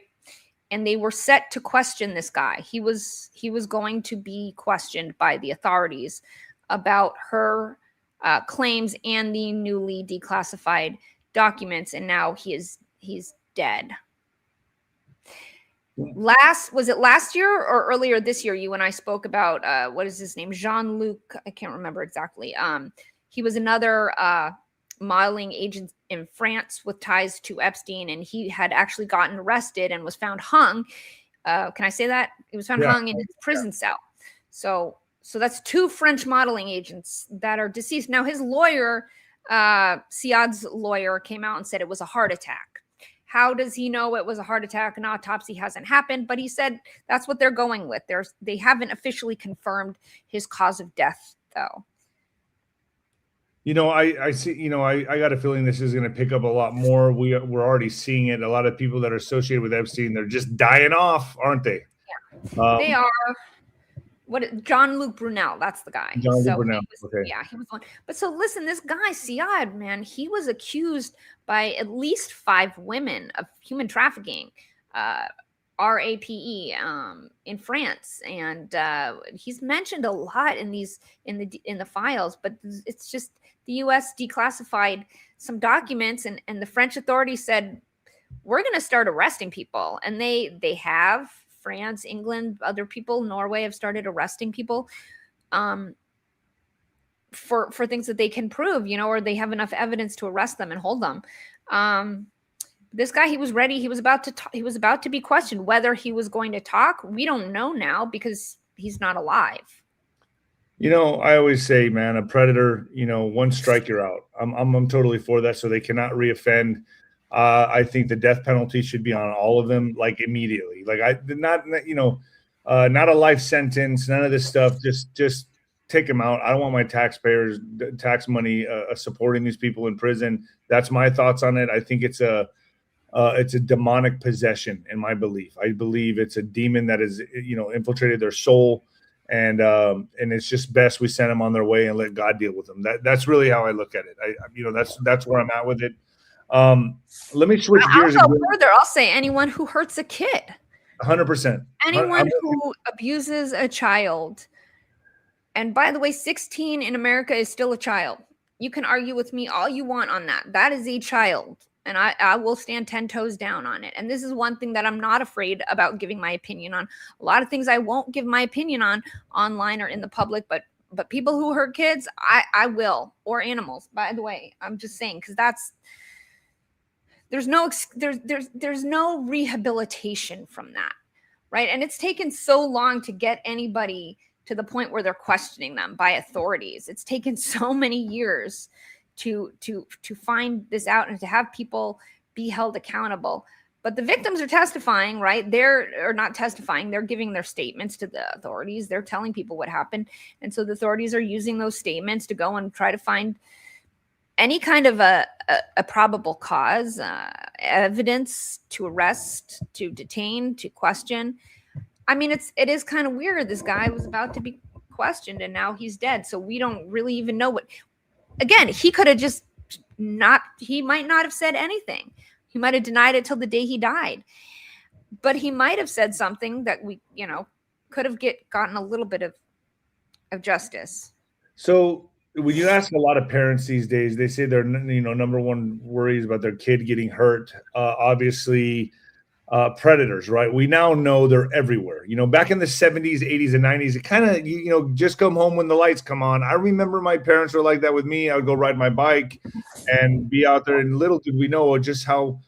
And they were set to question this guy. He was going to be questioned by the authorities about her claims and the newly declassified documents. And now he's dead. Was it last year or earlier this year, you and I spoke about what is his name? Jean-Luc, I can't remember exactly. He was another modeling agent in France with ties to Epstein, and he had actually gotten arrested and was found hung. Can I say that? He was found hung in his prison cell. So that's 2 French modeling agents that are deceased. Now, his lawyer, Siad's lawyer, came out and said it was a heart attack. How does he know it was a heart attack? An autopsy hasn't happened, but he said that's what they're going with. They haven't officially confirmed his cause of death, though. You know, I see, you know, I got a feeling this is going to pick up a lot more. We're already seeing it. A lot of people that are associated with Epstein, they're just dying off, aren't they? Yeah. They are. Jean-Luc Brunel, that's the guy. Jean-Luc Brunel. Okay. Yeah, he was one. But so listen, this guy, Siad, man, he was accused by at least 5 women of human trafficking, RAPE, in France. And he's mentioned a lot in the files, but it's just the US declassified some documents, and the French authorities said, we're going to start arresting people. And they have. France, England, other people, Norway have started arresting people for things that they can prove, you know, or they have enough evidence to arrest them and hold them. This guy, he was ready. He was about to be questioned whether he was going to talk. We don't know now because he's not alive. You know, I always say, man, a predator, you know, 1 strike, you're out. I'm totally for that. So they cannot reoffend. I think the death penalty should be on all of them, like immediately. Like not a life sentence, none of this stuff. Just take them out. I don't want my taxpayers' tax money supporting these people in prison. That's my thoughts on it. I think it's a demonic possession, in my belief. I believe it's a demon that has, you know, infiltrated their soul, and it's just best we send them on their way and let God deal with them. That's really how I look at it. That's where I'm at with it. Let me switch gears. I'll go further. I'll say anyone who hurts a kid. 100%. Anyone who abuses a child. And by the way, 16 in America is still a child. You can argue with me all you want on that. That is a child. And I will stand 10 toes down on it. And this is one thing that I'm not afraid about giving my opinion on. A lot of things I won't give my opinion on online or in the public, but people who hurt kids, I will. Or animals, by the way. I'm just saying, because there's no rehabilitation from that, right? And it's taken so long to get anybody to the point where they're questioning them by authorities. It's taken so many years to find this out and to have people be held accountable. But the victims are testifying, right? They're not testifying. They're giving their statements to the authorities. They're telling people what happened. And so the authorities are using those statements to go and try to find any kind of a probable cause, evidence to arrest, to detain, to question. I mean, it is kind of weird. This guy was about to be questioned and now he's dead. So we don't really even know what, again, he could have just he might not have said anything. He might have denied it till the day he died, but he might have said something that we, you know, could have gotten a little bit of justice. So when you ask a lot of parents these days, they say their, you know, number one worries about their kid getting hurt. Obviously, predators, right? We now know they're everywhere. You know, back in the 70s, 80s, and 90s, it kind of, you know, just come home when the lights come on. I remember my parents were like that with me. I would go ride my bike and be out there, and little did we know just how,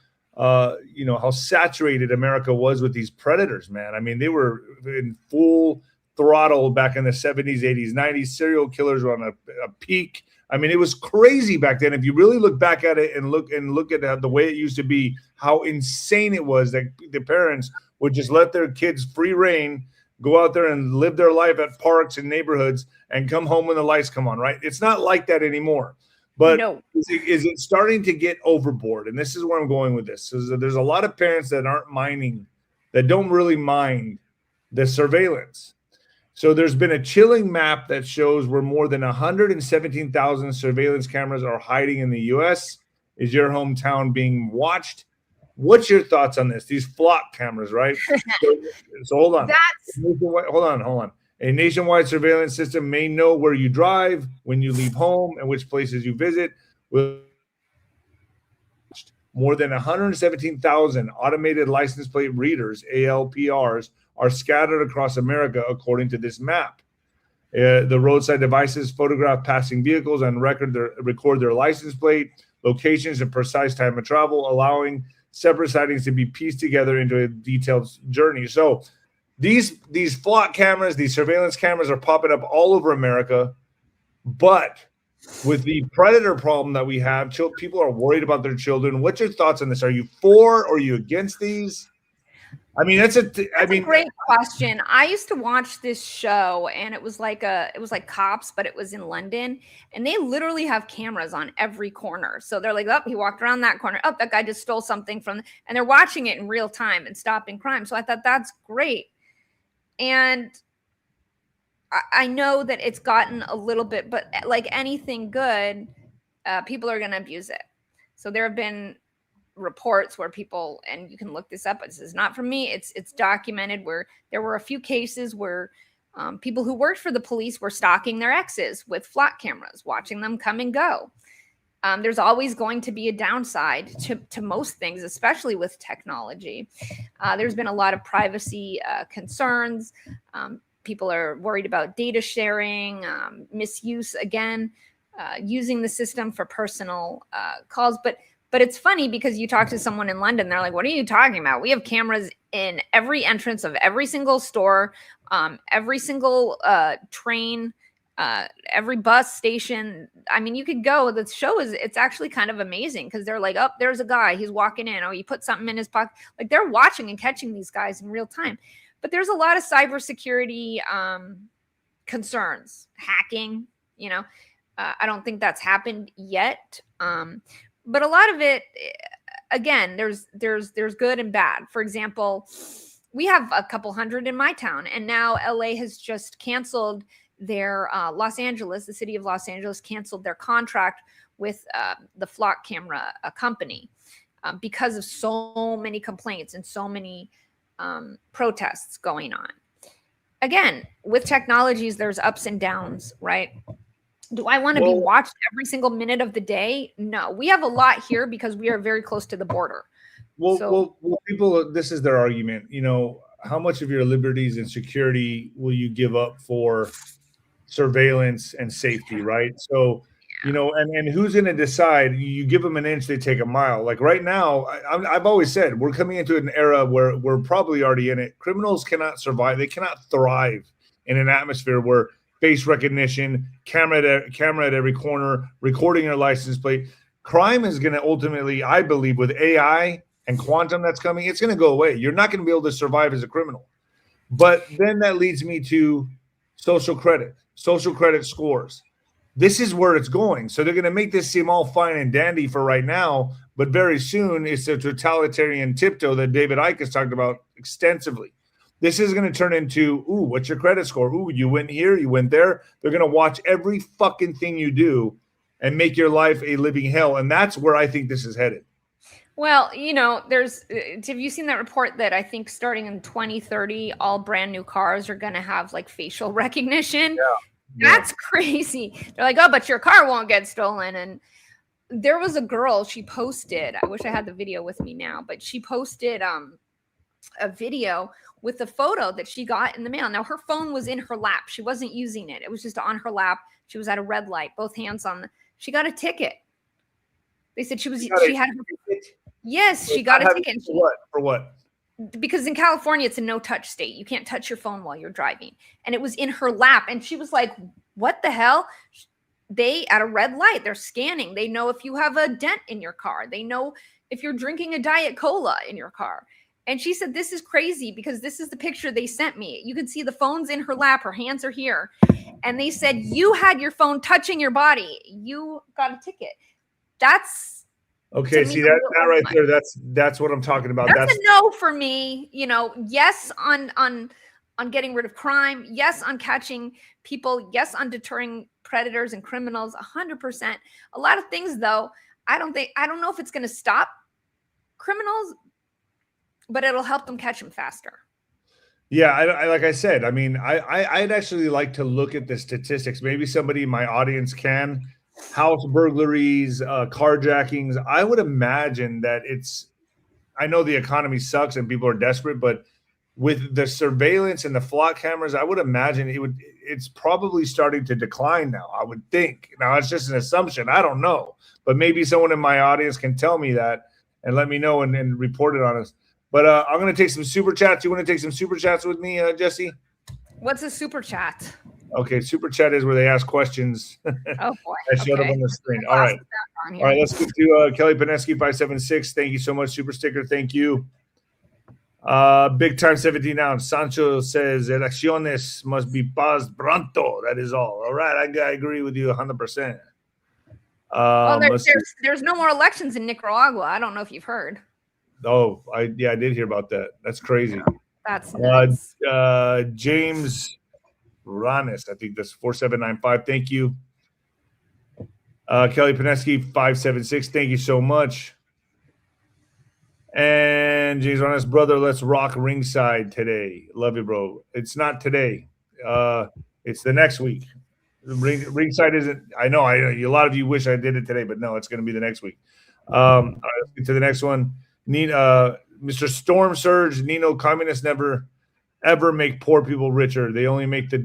you know, how saturated America was with these predators, man. I mean, they were in full throttle back in the 70s, 80s, 90s. Serial killers were on a peak. I mean, it was crazy back then. If you really look back at it and look at the way it used to be, how insane it was that the parents would just let their kids free reign, go out there and live their life at parks and neighborhoods and come home when the lights come on, right? It's not like that anymore. But no. Is it starting to get overboard? And this is where I'm going with this. Is that there's a lot of parents that aren't minding, that don't really mind the surveillance. So there's been a chilling map that shows where more than 117,000 surveillance cameras are hiding in the U.S. Is your hometown being watched? What's your thoughts on this? These flock cameras, right? So hold on. Hold on. A nationwide surveillance system may know where you drive, when you leave home, and which places you visit. More than 117,000 automated license plate readers, ALPRs, are scattered across America, according to this map. The roadside devices photograph passing vehicles and record their license plate, locations, and precise time of travel, allowing separate sightings to be pieced together into a detailed journey. So these flock cameras, these surveillance cameras are popping up all over America. But with the predator problem that we have, people are worried about their children. What's your thoughts on this? Are you for or are you against these? I mean, that's a great question. I used to watch this show, and it was like Cops, but it was in London, and they literally have cameras on every corner. So they're like, oh, he walked around that corner. Oh, that guy just stole something and they're watching it in real time and stopping crime. So I thought that's great. And I know that it's gotten a little bit, but like anything good, people are going to abuse it. So there have been reports where people, and you can look this up, but this is not from me, it's documented, where there were a few cases where people who worked for the police were stalking their exes with flock cameras, watching them come and go. There's always going to be a downside to most things, especially with technology. There's been a lot of privacy concerns. People are worried about data sharing, misuse, again, using the system for personal calls. But it's funny because you talk to someone in London, they're like, what are you talking about? We have cameras in every entrance of every single store, every single train, every bus station. I mean, you could go, the show it's actually kind of amazing because they're like, oh, there's a guy, he's walking in. Oh, he put something in his pocket. Like, they're watching and catching these guys in real time. But there's a lot of cybersecurity concerns, hacking, I don't think that's happened yet. But a lot of it, again, there's good and bad. For example, we have a couple hundred in my town, and now LA has just canceled their the city of Los Angeles canceled their contract with the flock camera company because of so many complaints and so many protests going on. Again, with technologies, there's ups and downs, right? Do I want to be watched every single minute of the day? No. We have a lot here because we are very close to the border. Well, people, this is their argument. How much of your liberties and security will you give up for surveillance and safety, right? So, and who's going to decide? You give them an inch, they take a mile. Like right now, I've always said we're coming into an era where we're probably already in it. Criminals cannot survive. They cannot thrive in an atmosphere where face recognition, camera at every corner, recording your license plate. Crime is going to ultimately, I believe, with AI and quantum that's coming, it's going to go away. You're not going to be able to survive as a criminal. But then that leads me to social credit scores. This is where it's going. So they're going to make this seem all fine and dandy for right now, but very soon it's a totalitarian tiptoe that David Icke has talked about extensively. This is going to turn into, ooh, what's your credit score? Ooh, you went here, you went there. They're going to watch every fucking thing you do and make your life a living hell. And that's where I think this is headed. Well, have you seen that report that I think starting in 2030, all brand new cars are going to have like facial recognition? Yeah. That's crazy. They're like, oh, but your car won't get stolen. And there was a girl, she posted, I wish I had the video with me now, but she posted a video with a photo that she got in the mail. Now, her phone was in her lap. She wasn't using it. It was just on her lap. She was at a red light, both hands on she got a ticket. They said she got a ticket. For what? Because in California, it's a no-touch state. You can't touch your phone while you're driving. And it was in her lap. And she was like, what the hell? They, at a red light, they're scanning. They know if you have a dent in your car. They know if you're drinking a Diet Cola in your car. And she said, this is crazy because this is the picture they sent me. You can see the phone's in her lap. Her hands are here. And they said, you had your phone touching your body. You got a ticket. That's okay. See that right there. That's what I'm talking about. That's a no for me. Yes on getting rid of crime. Yes on catching people. Yes on deterring predators and criminals. 100%. A lot of things, though. I don't know if it's going to stop criminals, but it'll help them catch them faster. Yeah, I like I said, I mean, I'd actually like to look at the statistics. Maybe somebody in my audience can. House burglaries, carjackings. I would imagine that I know the economy sucks and people are desperate, but with the surveillance and the flock cameras, I would imagine it's probably starting to decline now, I would think. Now, it's just an assumption. I don't know. But maybe someone in my audience can tell me that and let me know and report it on us. But I'm going to take some super chats. You want to take some super chats with me, Jesse? What's a super chat? Okay, super chat is where they ask questions. Oh, boy. I showed up on the screen. All right. All right, let's get to 𝗀𝗃𝗂𝗏𝗃𝗂𝗃𝗏 576. Thank you so much, super sticker. Thank you. Big time 17 ounce. Sancho says elecciones must be paused pronto. That is all right. I agree with you 100%. Well, there's no more elections in Nicaragua. I don't know if you've heard. Oh, I did hear about that. That's crazy. That's nuts. James Ranis, I think that's 4795. Thank you. 𝗀𝗃𝗂𝗏𝗃𝗂𝗏 576. Thank you so much. And James Ranis, brother, let's rock ringside today. Love you, bro. It's not today. It's the next week. Ringside isn't. I know. A lot of you wish I did it today, but no, it's going to be the next week. All right, let's get to the next one. Mr. Storm Surge, Nino, communists never ever make poor people richer. They only make the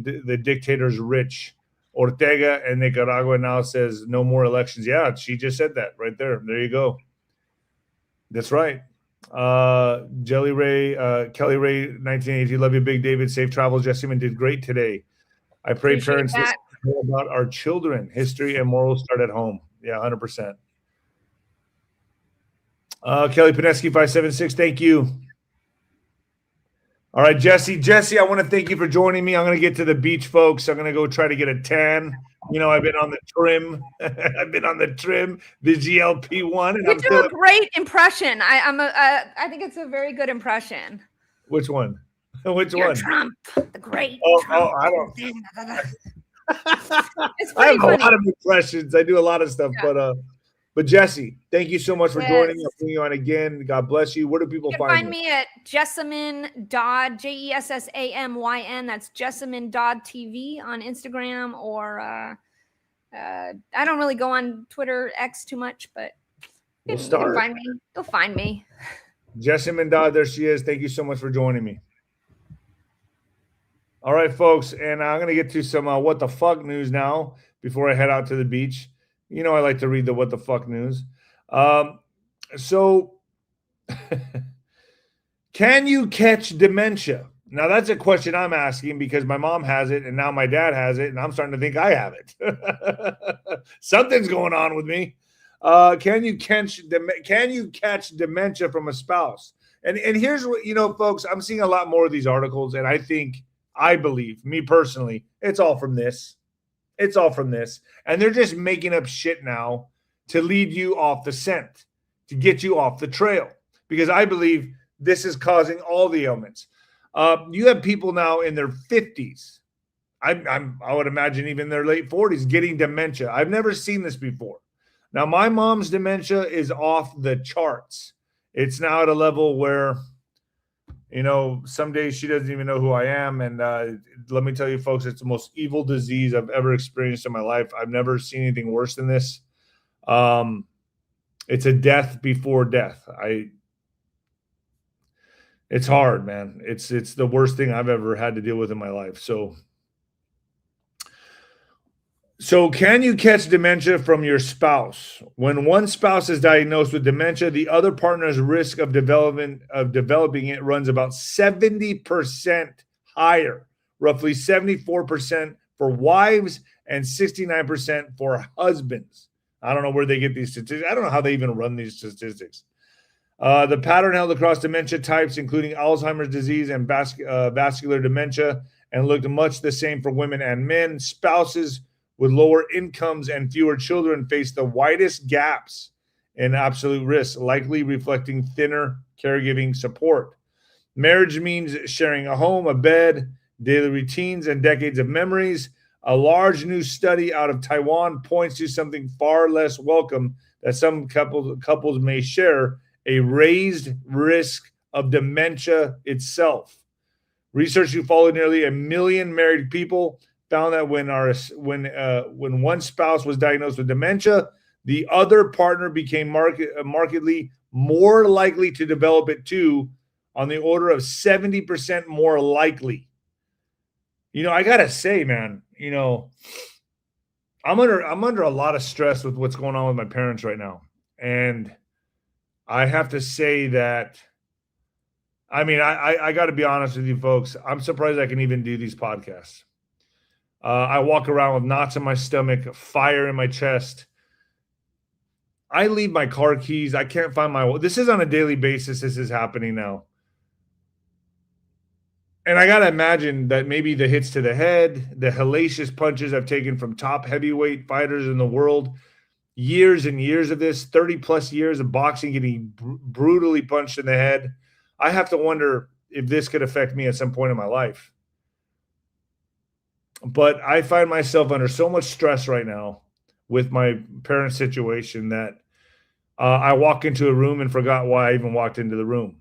dictators rich. Ortega and Nicaragua now says no more elections. Yeah, she just said that right there. There you go. That's right. Kelly Ray, 1980. Love you, Big David. Safe travels. Jessamine did great today. I pray Appreciate parents that. listen about our children. History and morals start at home. Yeah, 100%. 𝗀𝗃𝗂𝗏𝗃𝗂𝗏 576. Thank you. All right, Jesse. Jesse, I want to thank you for joining me. I'm going to get to the beach, folks. I'm going to go try to get a tan. You know, I've been on the trim. I've been on the trim, the GLP-1. And You do a great impression. I think it's a very good impression. Which one? Which You're one? Trump, the great. Oh, Trump. I don't. It's I have pretty a lot of impressions. I do a lot of stuff, Yeah. but Jesse, thank you so much for joining me. Yes. I'll bring you on again. God bless you. Where do people You can find find me at 𝗬𝗵𝗶𝗀, JESSAMYN. That's 𝗬𝗵𝗶𝗀 TV on Instagram, or I don't really go on Twitter X too much, but you can find me. Go find me. 𝗬𝗵𝗶𝗀, there she is. Thank you so much for joining me. All right, folks, and I'm going to get to some what the fuck news now before I head out to the beach. You know I like to read the what the fuck news. So, can you catch dementia? Now, that's a question I'm asking because my mom has it, and now my dad has it, and I'm starting to think I have it. Something's going on with me. Can you catch dementia from a spouse? And here's what, you know, folks, I'm seeing a lot more of these articles, and I believe, me personally, it's all from this. It's all from this. And they're just making up shit now to lead you off the scent, to get you off the trail. Because I believe this is causing all the ailments. You have people now in their 50s. I would imagine even their late 40s getting dementia. I've never seen this before. Now, my mom's dementia is off the charts. It's now at a level where, you know, some days she doesn't even know who I am. And let me tell you, folks, it's the most evil disease I've ever experienced in my life. I've never seen anything worse than this. It's a death before death. It's hard, man. It's the worst thing I've ever had to deal with in my life. So can you catch dementia from your spouse? When one spouse is diagnosed with dementia, the other partner's risk of developing it runs about 70% higher, roughly 74% for wives and 69% for husbands. I don't know where they get these statistics. I don't know how they even run these statistics. The pattern held across dementia types, including Alzheimer's disease and vascular dementia, and looked much the same for women and men. Spouses with lower incomes and fewer children face the widest gaps in absolute risk, likely reflecting thinner caregiving support. Marriage means sharing a home, a bed, daily routines, and decades of memories. A large new study out of Taiwan points to something far less welcome that some couples may share: a raised risk of dementia itself. Research who followed nearly 1 million married people found that when one spouse was diagnosed with dementia, the other partner became markedly more likely to develop it too, on the order of 70% more likely. I got to say, man, I'm under a lot of stress with what's going on with my parents right now. And I have to say that, I got to be honest with you folks. I'm surprised I can even do these podcasts. I walk around with knots in my stomach, fire in my chest. I leave my car keys. I can't find this is on a daily basis. This is happening now. And I got to imagine that maybe the hits to the head, the hellacious punches I've taken from top heavyweight fighters in the world, years and years of this, 30 plus years of boxing, getting brutally punched in the head. I have to wonder if this could affect me at some point in my life. But I find myself under so much stress right now with my parents' situation that I walk into a room and forgot why I even walked into the room.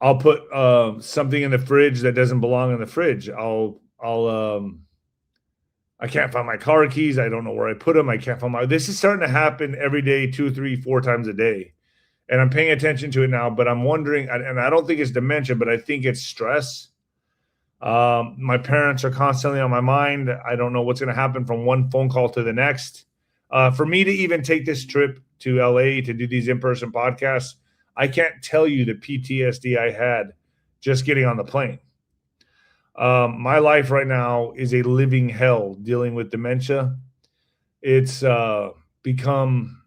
I'll put something in the fridge that doesn't belong in the fridge. I can't find my car keys. I don't know where I put them. I can't find this is starting to happen every day, 2, 3, 4 times a day. And I'm paying attention to it now, but I'm wondering, and I don't think it's dementia, but I think it's stress. My parents are constantly on my mind. I don't know what's going to happen from one phone call to the next. For me to even take this trip to LA to do these in-person podcasts, I can't tell you the PTSD I had just getting on the plane. My life right now is a living hell dealing with dementia. It's become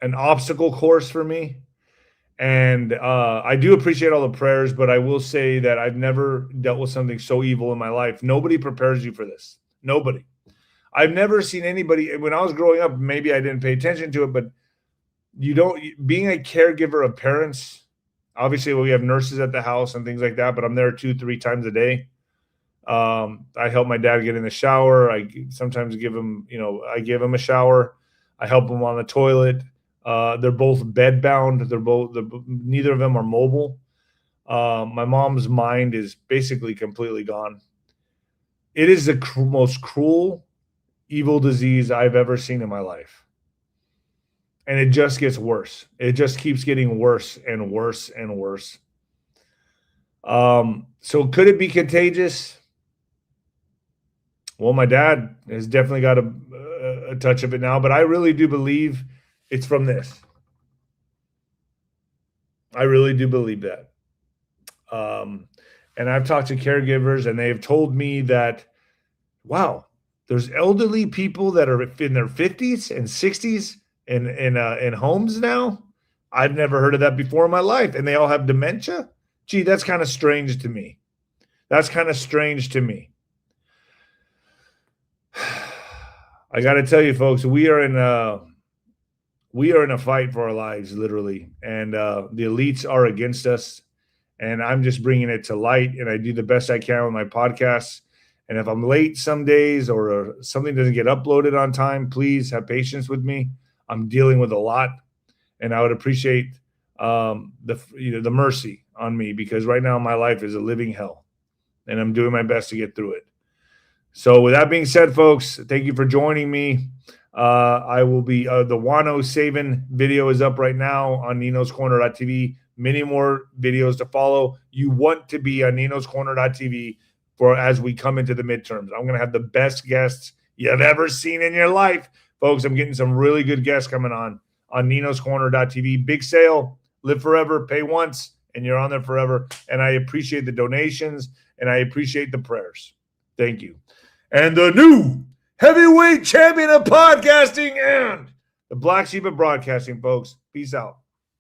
an obstacle course for me. And I do appreciate all the prayers, but I will say that I've never dealt with something so evil in my life. Nobody prepares you for this. Nobody. I've never seen anybody. When I was growing up, maybe I didn't pay attention to it, but being a caregiver of parents, obviously we have nurses at the house and things like that, but I'm there 2, 3 times a day. I help my dad get in the shower. I sometimes give him, I give him a shower. I help him on the toilet. They're both bed bound. Neither of them are mobile. My mom's mind is basically completely gone. It is the most cruel, evil disease I've ever seen in my life. And it just gets worse. It just keeps getting worse and worse and worse. So could it be contagious? Well, my dad has definitely got a touch of it now, but I really do believe it's from this. I really do believe that. And I've talked to caregivers and they've told me that, wow, there's elderly people that are in their 50s and 60s in homes now. I've never heard of that before in my life. And they all have dementia. Gee, that's kind of strange to me. That's kind of strange to me. I got to tell you, folks, we are in a fight for our lives, literally. And the elites are against us. And I'm just bringing it to light. And I do the best I can with my podcasts. And if I'm late some days or something doesn't get uploaded on time, please have patience with me. I'm dealing with a lot. And I would appreciate the mercy on me, because right now my life is a living hell. And I'm doing my best to get through it. So with that being said, folks, thank you for joining me. I will be the 𝗬𝗏 video is up right now on ninoscorner.tv. Many more videos to follow. You want to be on ninoscorner.tv for as we come into the midterms. I'm going to have the best guests you've ever seen in your life. Folks, I'm getting some really good guests coming on ninoscorner.tv. Big sale, live forever, pay once, and you're on there forever. And I appreciate the donations, and I appreciate the prayers. Thank you. And the new heavyweight champion of podcasting and the Black Sheep of broadcasting, folks. Peace out.